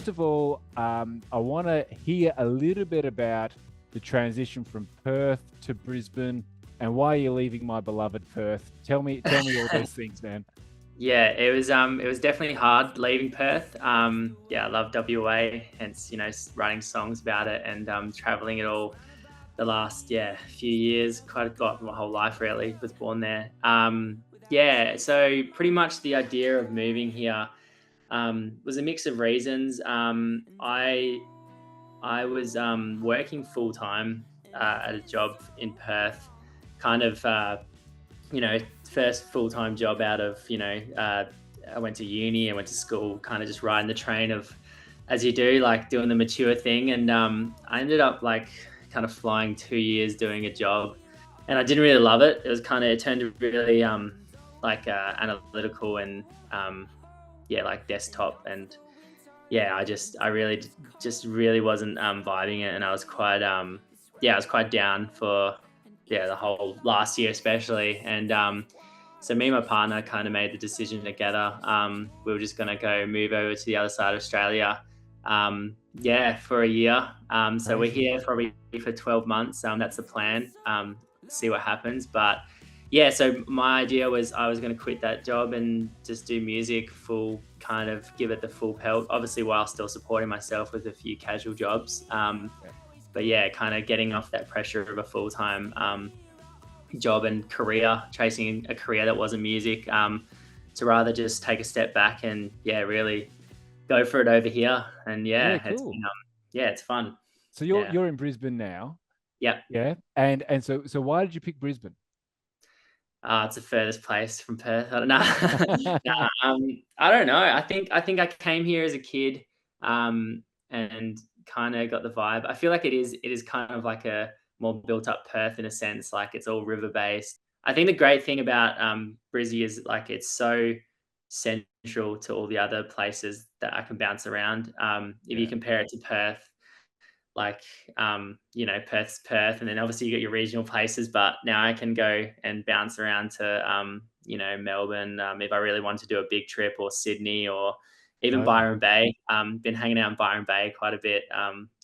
first of all, I want to hear a little bit about the transition from Perth to Brisbane and why you're leaving my beloved Perth. Tell me all those things, man. Yeah, it was definitely hard leaving Perth. Yeah, I love WA, hence writing songs about it and traveling it all the last few years. Quite got my whole life really. Was born there. Yeah, so pretty much the idea of moving here was a mix of reasons. I was working full time at a job in Perth, kind of first full time job out of I went to uni, I went to school, kind of just riding the train of as you do, like doing the mature thing, and I ended up like kind of flying 2 years doing a job, and I didn't really love it. It turned really analytical and like desktop, and I really wasn't vibing it, and I was quite down for the whole last year especially, and so me and my partner kind of made the decision together. We were just going to move over to the other side of Australia for a year. So we're here probably for 12 months. That's the plan. See what happens, but so my idea was I was going to quit that job and just do music full, kind of give it the full pelt, obviously while still supporting myself with a few casual jobs. But kind of getting off that pressure of a full-time job and career, chasing a career that wasn't music, to rather just take a step back and really go for it over here. And cool. It's fun. So you're in Brisbane now. Yeah. And so why did you pick Brisbane? It's the furthest place from Perth. I don't know. I don't know. I think I came here as a kid, and kind of got the vibe. I feel like it is kind of like a more built up Perth in a sense, like it's all river based. I think the great thing about Brizzy is like it's so central to all the other places that I can bounce around. If you compare it to Perth, like Perth's Perth, and then obviously you got your regional places, but now I can go and bounce around to Melbourne if I really want to do a big trip, or Sydney, or even Byron Bay. Been hanging out in Byron Bay quite a bit,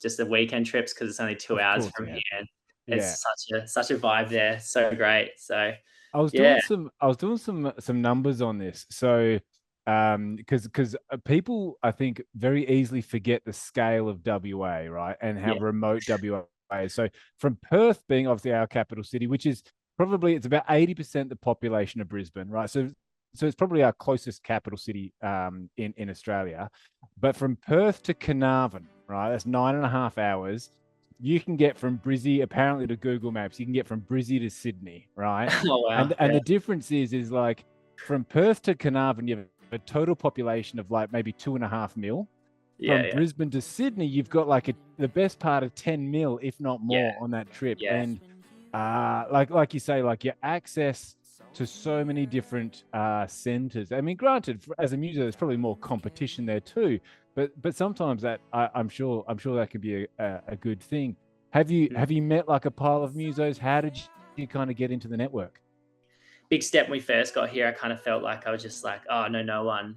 just the weekend trips, because it's only 2 hours from here. It's such a vibe there, so great. So I was doing some numbers on this. So because people, I think, very easily forget the scale of WA, right, and how remote WA is. So from Perth being obviously our capital city, which is probably, it's about 80% the population of Brisbane, right? So it's probably our closest capital city in Australia. But from Perth to Carnarvon, right, that's 9.5 hours. You can get from Brizzy, apparently to Google Maps, you can get from Brizzy to Sydney, right? Oh, wow. And the difference is like from Perth to Carnarvon, you have a total population of like maybe 2.5 mil. From Brisbane to Sydney, you've got like the best part of 10 mil, if not more, on that trip. And like you say, like your access to so many different centers. I mean, granted, as a muser, there's probably more competition there too. But sometimes that I'm sure that could be a good thing. Have you met like a pile of musos? How did you kind of get into the network? Big step when we first got here. I kind of felt like I was just like, oh no one.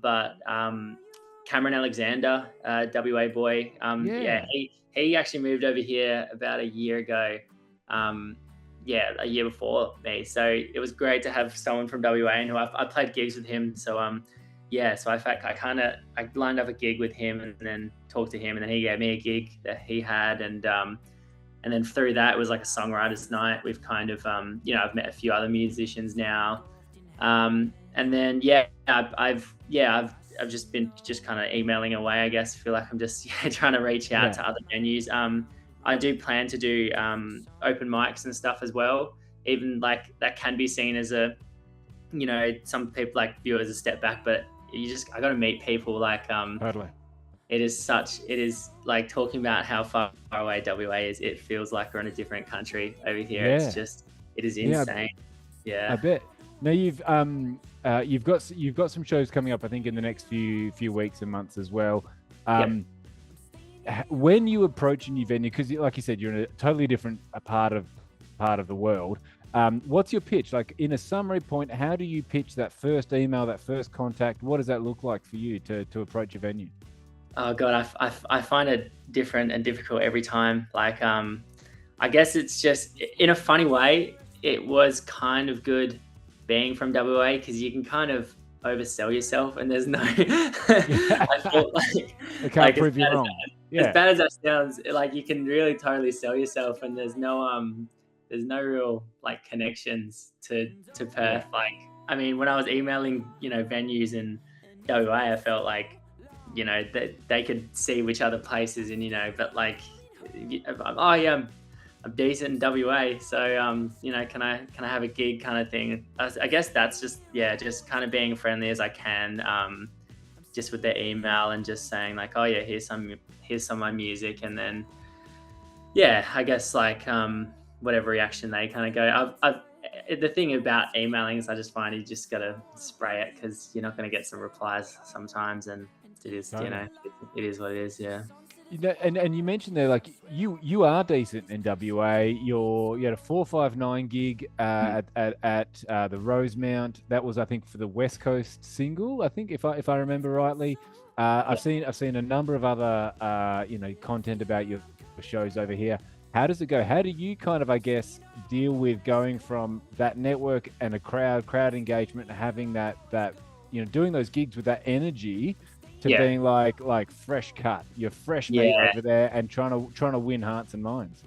But Cameron Alexander, WA boy, he actually moved over here about a year ago. A year before me. So it was great to have someone from WA, and who I played gigs with him. So so in fact I lined up a gig with him, and then talked to him, and then he gave me a gig that he had, and then through that it was like a songwriters night. We've kind of I've met a few other musicians now, and then I've just been kind of emailing away, I guess. I feel like I'm just trying to reach out to other venues. I do plan to do open mics and stuff as well. Even like that can be seen as a, some people like view it as a step back, but I got to meet people. Like totally. It is like talking about how far away WA is. It feels like we're in a different country over here. It's just, it is insane. I bet. Now you've got some shows coming up, I think, in the next few weeks and months as well. When you approach a new venue, because like you said, you're in a totally different part of the world, what's your pitch? Like in a summary point, how do you pitch that first email, that first contact? What does that look like for you to approach a venue? Oh God, I find it different and difficult every time. Like, I guess it's just in a funny way, it was kind of good being from WA because you can kind of oversell yourself, and there's no. Yeah. I feel They can't like prove you wrong. as Yeah. bad as that sounds, like you can really totally sell yourself, and there's no real like connections to Yeah. Perth. Like, I mean, when I was emailing, venues in WA, I felt like, that they could see which other places, and but like, oh yeah, I'm decent in WA, so can I have a gig kind of thing. I guess that's just kind of being friendly as I can, just with their email and just saying like, oh yeah, here's some of my music, and then yeah, I guess like whatever reaction they kind of go. The thing about emailing is I just find you just gotta spray it because you're not gonna get some replies sometimes, and it is Totally. it is what it is. Yeah. And you mentioned there, like you are decent in WA. You had a 459 gig Mm. at the Rosemount. That was, I think, for the West Coast single. I think if I remember rightly. Yeah. I've seen a number of other content about your shows over here. How does it go? How do you kind of, I guess, deal with going from that network and a crowd engagement, and having that doing those gigs with that energy, to Yeah. being like fresh cut, you're fresh meat Yeah. over there, and trying to win hearts and minds.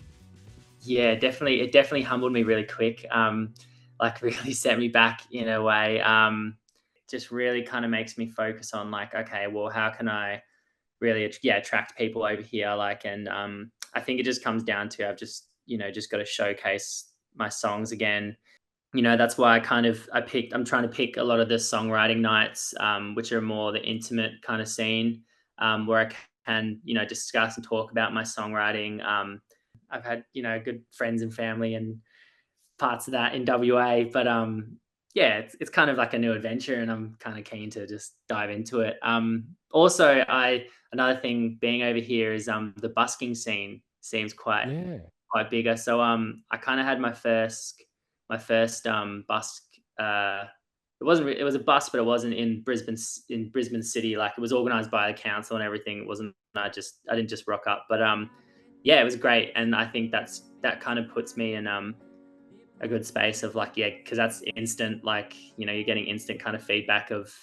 Yeah, definitely. It definitely humbled me really quick. Like really set me back in a way. Just really kind of makes me focus on like, okay, well, how can I really, attract people over here? Like, and I think it just comes down to I've just got to showcase my songs again. That's why I'm trying to pick a lot of the songwriting nights, which are more the intimate kind of scene, where I can, discuss and talk about my songwriting. I've had, good friends and family and parts of that in WA, but yeah, it's kind of like a new adventure, and I'm kind of keen to just dive into it. Also, I another thing being over here is the busking scene seems Yeah, quite bigger. So I kind of had my first busk. It was a bus, but it wasn't in Brisbane city. Like, it was organized by the council and everything. It wasn't. I didn't just rock up, but yeah, it was great, and I think that kind of puts me in a good space of like, yeah, because that's instant. Like, you're getting instant kind of feedback of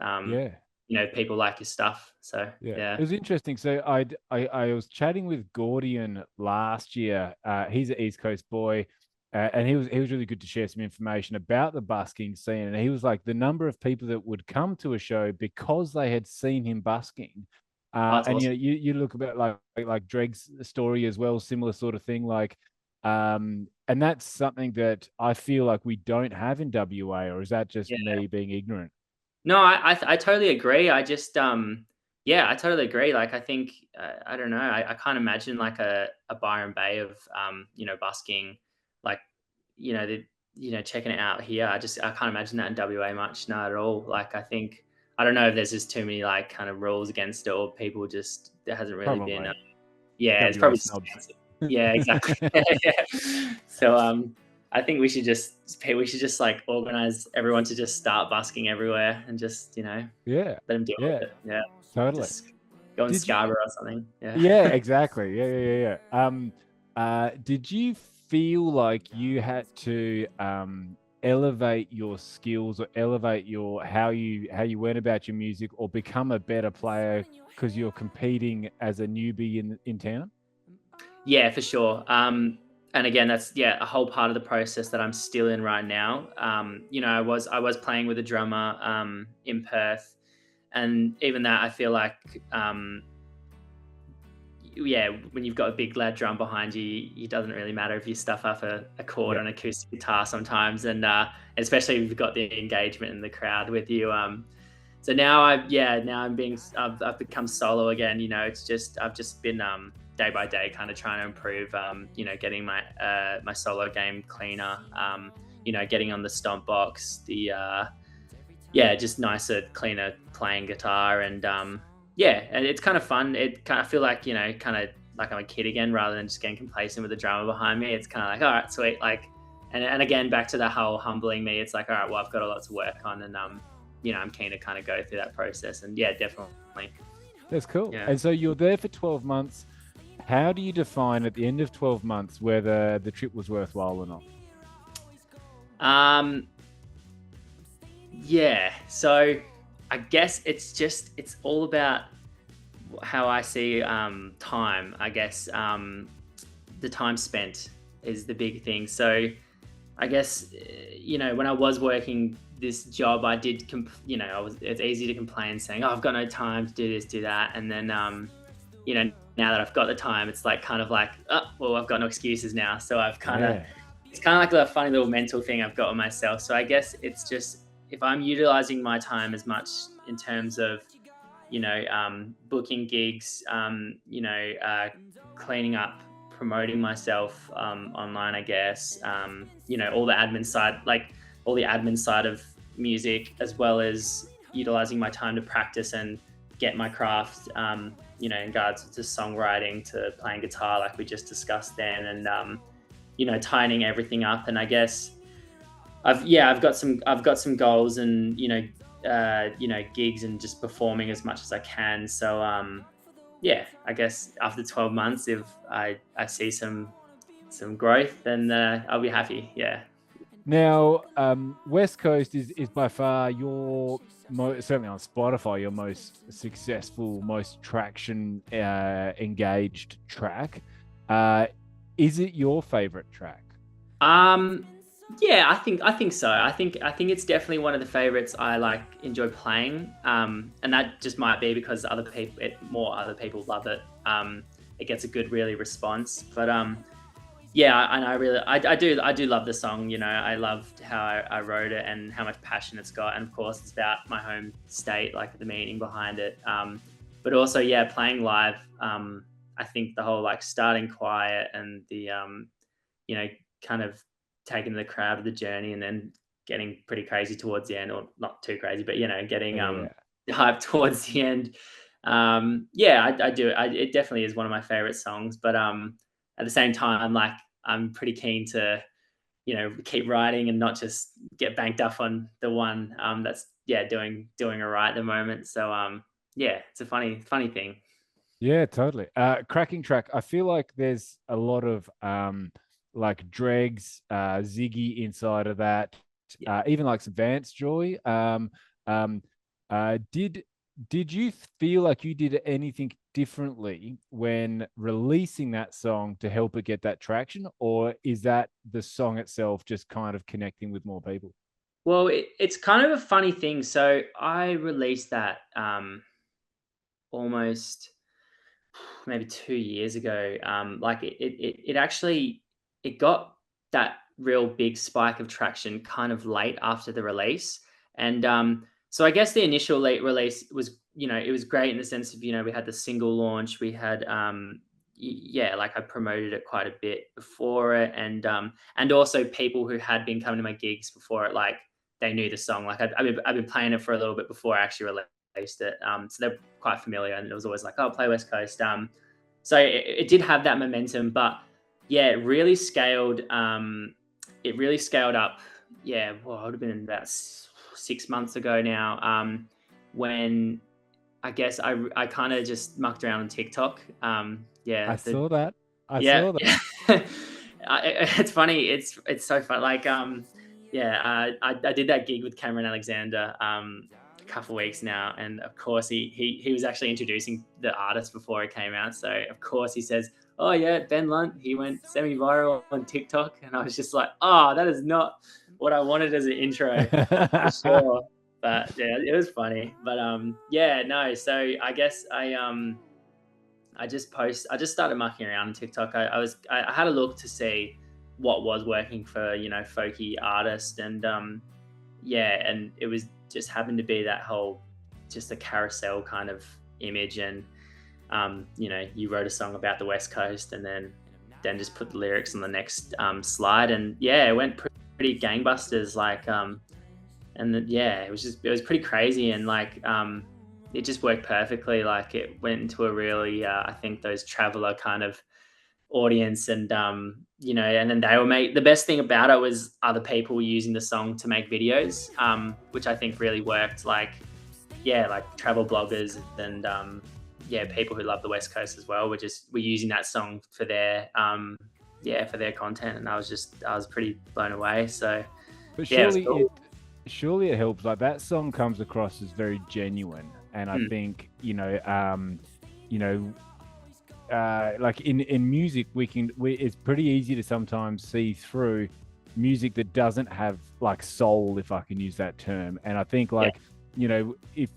um yeah. people like your stuff. So Yeah, yeah, it was interesting. So I was chatting with Gordian last year. He's an East Coast boy, and he was really good to share some information about the busking scene. And he was like, the number of people that would come to a show because they had seen him busking. oh, that's And awesome. you look about like Dreg's story as well, similar sort of thing. Like, and that's something that I feel like we don't have in WA, or is that just Yeah. me being ignorant? No, I totally agree. I just yeah, I totally agree. Like, I think I don't know. I can't imagine like a Byron Bay of busking, like, the checking it out here. I can't imagine that in WA much, not at all. Like, I think I don't know if there's just too many like kind of rules against it, or people just there hasn't really been. Probably Yeah, it's WA probably snobs. yeah, exactly. Yeah. So I think we should just like organize everyone to just start busking everywhere, and just Yeah, let them deal yeah, with it. Yeah, totally. just go in Did you? Scarborough or something. Yeah. Yeah, exactly. Yeah. Did you feel like you had to elevate your skills, or elevate your how you went about your music, or become a better player because you're competing as a newbie in town? Yeah, for sure. And again, that's a whole part of the process that I'm still in right now. I was playing with a drummer in Perth, and even that, I feel like yeah, when you've got a big loud drum behind you, it doesn't really matter if you stuff up a chord Yeah, on acoustic guitar sometimes, and especially if you've got the engagement in the crowd with you. So now I've become solo again. I've just been day by day kind of trying to improve. Getting my solo game cleaner. Getting on the stomp box, just nicer, cleaner playing guitar, and and it's kind of fun. I feel like kind of like I'm a kid again, rather than just getting complacent with the drummer behind me. It's kind of like, all right, sweet, like, and again, back to the whole humbling me. It's like, all right, well, I've got a lot to work on, and I'm keen to kind of go through that process, and yeah, definitely. That's cool. Yeah. And so you're there for 12 months. How do you define at the end of 12 months whether the trip was worthwhile or not? Yeah. So I guess it's all about how I see time. I guess the time spent is the big thing. So I guess when I was working this job, I did it's easy to complain saying, oh, I've got no time to do this, do that, and then now that I've got the time, it's like kind of like, oh, well, I've got no excuses now. So I've kind of it's kind of like a funny little mental thing I've got on myself. So I guess it's just, if I'm utilizing my time as much in terms of booking gigs, cleaning up, promoting myself online, I guess, all the admin side, like all the admin side of music, as well as utilizing my time to practice and get my craft, in regards to songwriting, to playing guitar, like we just discussed then, and tightening everything up. And I guess I've got some goals, and gigs, and just performing as much as I can. So I guess after 12 months, if I see some growth, then I'll be happy. Yeah. Now, West Coast is by far your certainly on Spotify, your most successful, most traction engaged track. Is it your favorite track? Yeah, I think so. I think it's definitely one of the favorites I enjoy playing. And that just might be because other people love it. It gets a good really response. But yeah, and I do love the song. I loved how I wrote it and how much passion it's got. And of course, it's about my home state, like the meaning behind it. But also, yeah, playing live. I think the whole starting quiet and the kind of taking the crowd of the journey, and then getting pretty crazy towards the end, or not too crazy, but getting hyped towards the end. I do. It definitely is one of my favorite songs. But at the same time, I'm pretty keen to keep writing and not just get banked up on the one that's doing all right at the moment. So it's a funny thing. Yeah, totally. Cracking track. I feel like there's a lot of like dregs, Ziggy inside of that, even like some Vance Joy. Um, did you feel like you did anything differently when releasing that song to help it get that traction, or is that the song itself just kind of connecting with more people? Well, it's kind of a funny thing. So I released that almost maybe 2 years ago. It actually, it got that real big spike of traction kind of late after the release. And so I guess the initial late release was, it was great in the sense of, we had the single launch, we had I promoted it quite a bit before it, and also people who had been coming to my gigs before it, they knew the song. I've been playing it for a little bit before I actually released it. So they're quite familiar, and it was always like, oh, play West Coast. So it did have that momentum, but yeah, it really scaled. It really scaled up. Yeah, well, it would have been about 6 months ago now. When I guess I kind of just mucked around on TikTok. I saw that. I Yeah, saw that. yeah. It's funny. It's so fun. I did that gig with Cameron Alexander a couple of weeks now, and of course he was actually introducing the artist before it came out. So of course he says, "Oh yeah, Ben Lunt, he went semi-viral on TikTok," and I was just like, "Oh, that is not what I wanted as an intro for sure." But yeah, it was funny. But yeah, no. So I guess I just started mucking around on TikTok. I had a look to see what was working for folky artists, and and it was just happened to be that whole just a carousel kind of image, and you wrote a song about the West Coast, and then just put the lyrics on the next slide, and it went pretty gangbusters. It was pretty crazy, and it just worked perfectly. It went into a really I think those traveler kind of audience, and and then the best thing about it was other people were using the song to make videos, which I think really worked. Travel bloggers and people who love the West Coast as well were using that song for their for their content, and I was pretty blown away. So, but surely cool. Surely it helps. Like, that song comes across as very genuine, and I think like in music, it's pretty easy to sometimes see through music that doesn't have like soul, if I can use that term. And I think if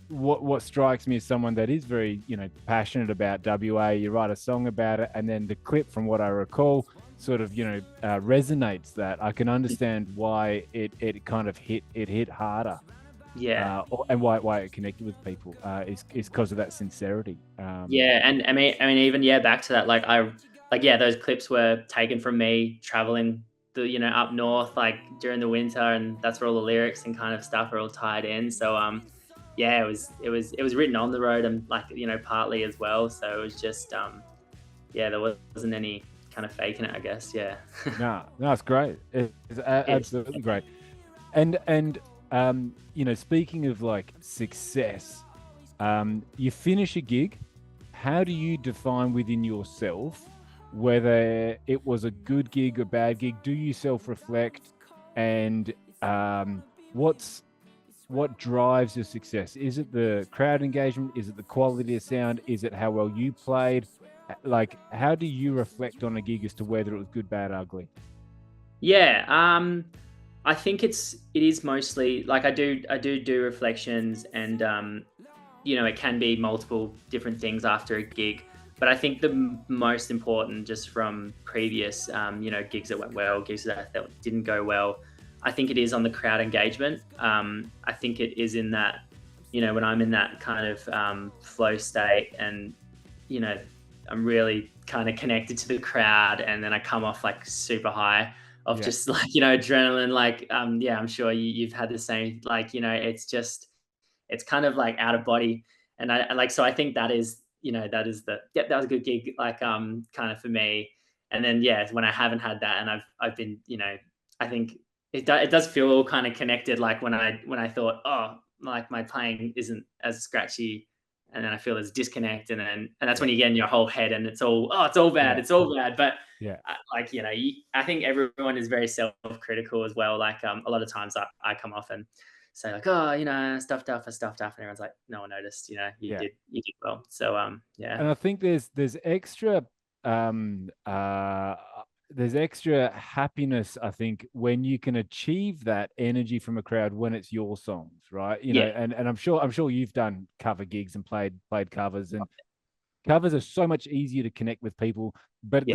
what strikes me as someone that is very passionate about WA, you write a song about it, and then the clip, from what I recall, sort of resonates. That I can understand why it kind of hit harder. And why it connected with people is because of that sincerity. And I mean even back to that, those clips were taken from me traveling up north during the winter, and that's where all the lyrics and kind of stuff are all tied in. So it was written on the road, and partly as well. So it was just there wasn't any kind of faking it, I guess. No, it's great. It's absolutely great. And speaking of like success, you finish a gig. How do you define within yourself whether it was a good gig or bad gig? Do you self-reflect? And what drives your success? Is it the crowd engagement? Is it the quality of sound? Is it how well you played? Like, how do you reflect on a gig as to whether it was good, bad, ugly? I think it is mostly like I do reflections, and it can be multiple different things after a gig. But I think the most important, just from previous gigs that went well, gigs that didn't go well, I think it is on the crowd engagement. I think it is in that when I'm in that kind of flow state, and I'm really kind of connected to the crowd, and then I come off like super high of just adrenaline. I'm sure you've had the same, it's kind of like out of body. And I think that is that was a good gig, kind of for me. And then when I haven't had that, and I've been I think it does feel all kind of connected, like when I thought, oh, like my playing isn't as scratchy, and then I feel there's disconnect, and that's when you get in your whole head, and it's all bad, it's all bad. But I think everyone is very self-critical as well. A lot of times I come off and say like, oh, stuffed up, and everyone's like, no one noticed, you did well. So And I think there's extra there's extra happiness, I think, when you can achieve that energy from a crowd when it's your songs, right? And I'm sure you've done cover gigs and played covers, and covers are so much easier to connect with people, but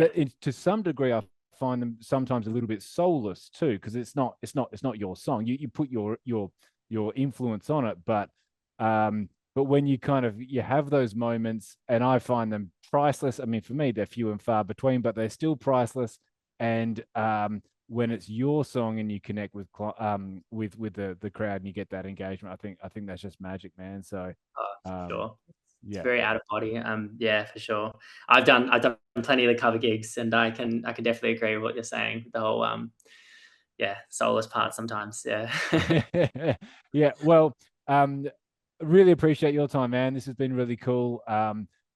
to some degree I find them sometimes a little bit soulless too, because it's not your song. You put your influence on it, but when you you have those moments, and I find them priceless. I mean, for me, they're few and far between, but they're still priceless. And when it's your song and you connect with the crowd and you get that engagement, I think that's just magic, man. So sure. It's very out of body. For sure. I've done plenty of the cover gigs, and I can definitely agree with what you're saying. The whole soulless part sometimes. Well, really appreciate your time, man. This has been really cool.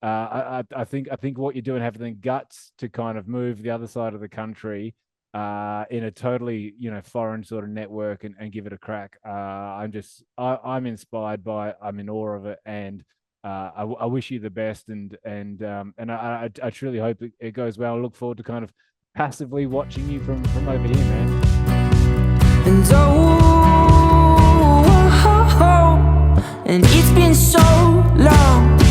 I think what you're doing, having the guts to kind of move the other side of the country in a totally foreign sort of network and give it a crack. I'm inspired by it. I'm in awe of it, and I wish you the best, and I truly hope it goes well. I look forward to kind of passively watching you from over here, man. And and it's been so long.